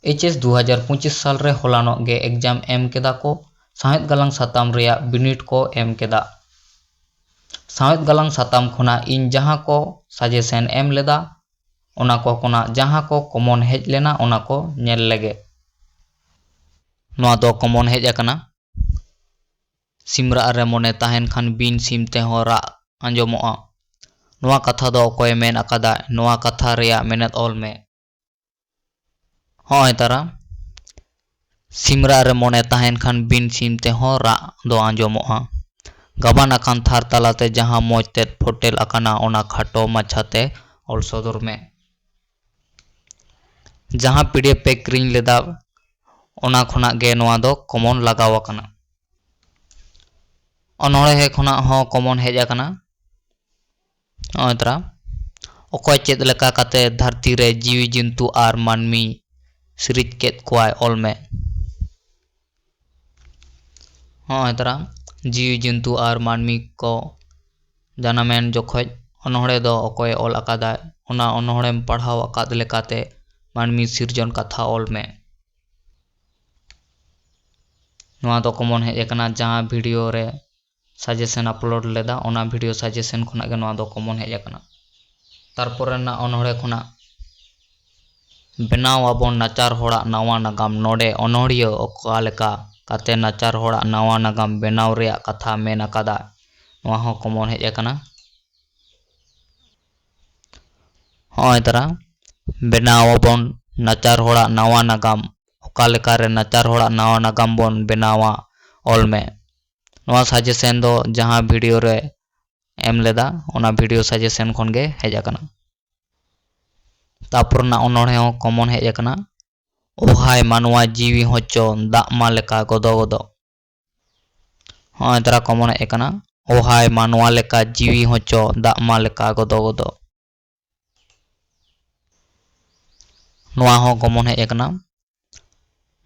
HS 2025 साल रे होलानोक गे exam M केदा को साहिद गलांग साताम रेया बिनिट को एम केदा। साहिद गलांग साताम खुना इन जहां को सजेशन एम लेदा ओना को कोना जहां को कॉमन हेज लेना ओना को नेल लेगे। नोआ दो कॉमन हेज अकना सिमरा रे मोने ताहेन खान बिन सिम ते हो रा आंजोमोआ। नोआ कथा दो कोय मेन अकादा नोआ कथा रेया मेनत ऑल में होय तारा सिमरा रे मोने ताहेन खान बिन सिम ते हो रा दो आंजोमोआ। गबान अकान थार तालाते जहां मोजते फोटेल अकाना ओना खाटो मछाते ऑल सदर में जहां पीडीएफ पे क्रीन लेदा ओना खुना गे नोआ दो कॉमन लगाव अकना। अनोळे हे खुना हो कॉमन हेज अकना ओतरा ओकोय चेद लेका काते धरती रे जीवी जंतु आर मानमी सिरिज केत कोय ऑल में ओतरा जीवी जंतु आर मानमी को जनामेन जोखोय अनोळे दो ओकोय ऑल अकादा ओना अनोळेम पढ़ाव अकाद लेकाते मानमी सिरजन कथा ऑल में नोआ दो कॉमन हेज अकना जहां वीडियो रे सजेशन अपलोड लेदा ओना वीडियो सजेशन खुना गे नोआ दो कॉमन हेज अकना। तारपर ना अनोळे खुना बनाव आबोन नाचार होड़ा नावा नागाम नोडे अनोड़िया ओका लेका काते नाचार होड़ा नावा नागाम बनाव रेया कथा मेन अकादा नोआ हो कॉमन हेज अकना। होय तरा बनाव आबोन नाचार होड़ा नावा नागाम ओका लेका रे नाचार होड़ा नावा नागाम बोन बनावा ऑल में नोआ सजेशन दो जहां वीडियो रे एम लेदा ओना वीडियो सजेशन खन गे हेज अकना। तापर ना अनोळे हो कॉमन हेज अकना ओहाय मानवा जीवी होचो दामा लेका गदो गदो। होय तरा कॉमन हेज अकना ओहाय मानवा लेका जीवी होचो दामा लेका गदो गदो। नोआ हो कॉमन हेज अकना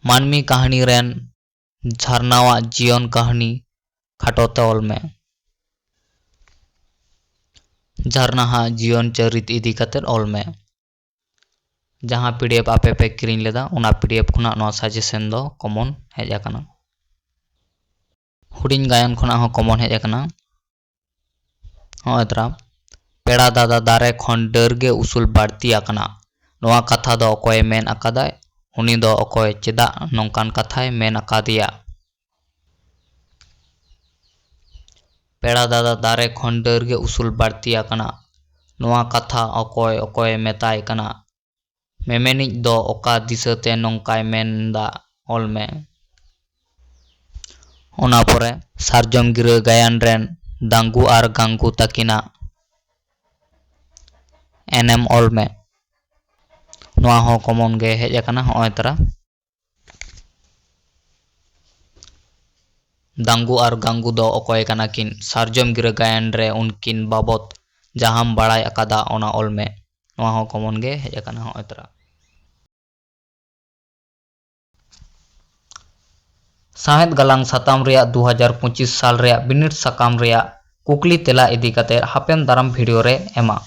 मानमी कहानी रेन झरनावा जीवन कहानी खाटोते ऑल में झरना हा जीवन चरित इदी कतेर ऑल में जहां पीडीएफ आपे पे क्रीन लेदा ओना पीडीएफ खुना नोआ सजेशन दो कॉमन हेज अकना। हुडिन गायन खुना हो कॉमन हेज अकना होतरा पेड़ा दादा दारे खन डरगे उसूल बाड़ती अकना नोआ कथा दो ओकोय मेन अकादा उनी दो ओकोय चेदा नोंकान कथाय मेन अकादिया। पेड़ा दादा दारे खन डरगे उसूल बाड़ती अकना नोआ कथा ओकोय ओकोय मेताय कना मेमेनिज दो ओका दिसते नोंकाय मेनदा ऑल में ओना पोरे सारजम गिरा गायन रेन दांगू आर गांगू तकिना एनएम ऑल में नोआ हो कॉमन गे हेज अकना। होय तरा दांगू आर गांगू दो ओकोय कना किन सारजम गिरा गायन रे उनकिन बाबत जहां बड़ाय अकादा ओना ऑल में नोआ हो कॉमन गे हेज अकना। होय तरा साहिद गलांग साताम रेया 2025 साल रेया बिनिट सकाम रेया कुकली तेला इदी कते हापेन दाराम वीडियो रे एमा।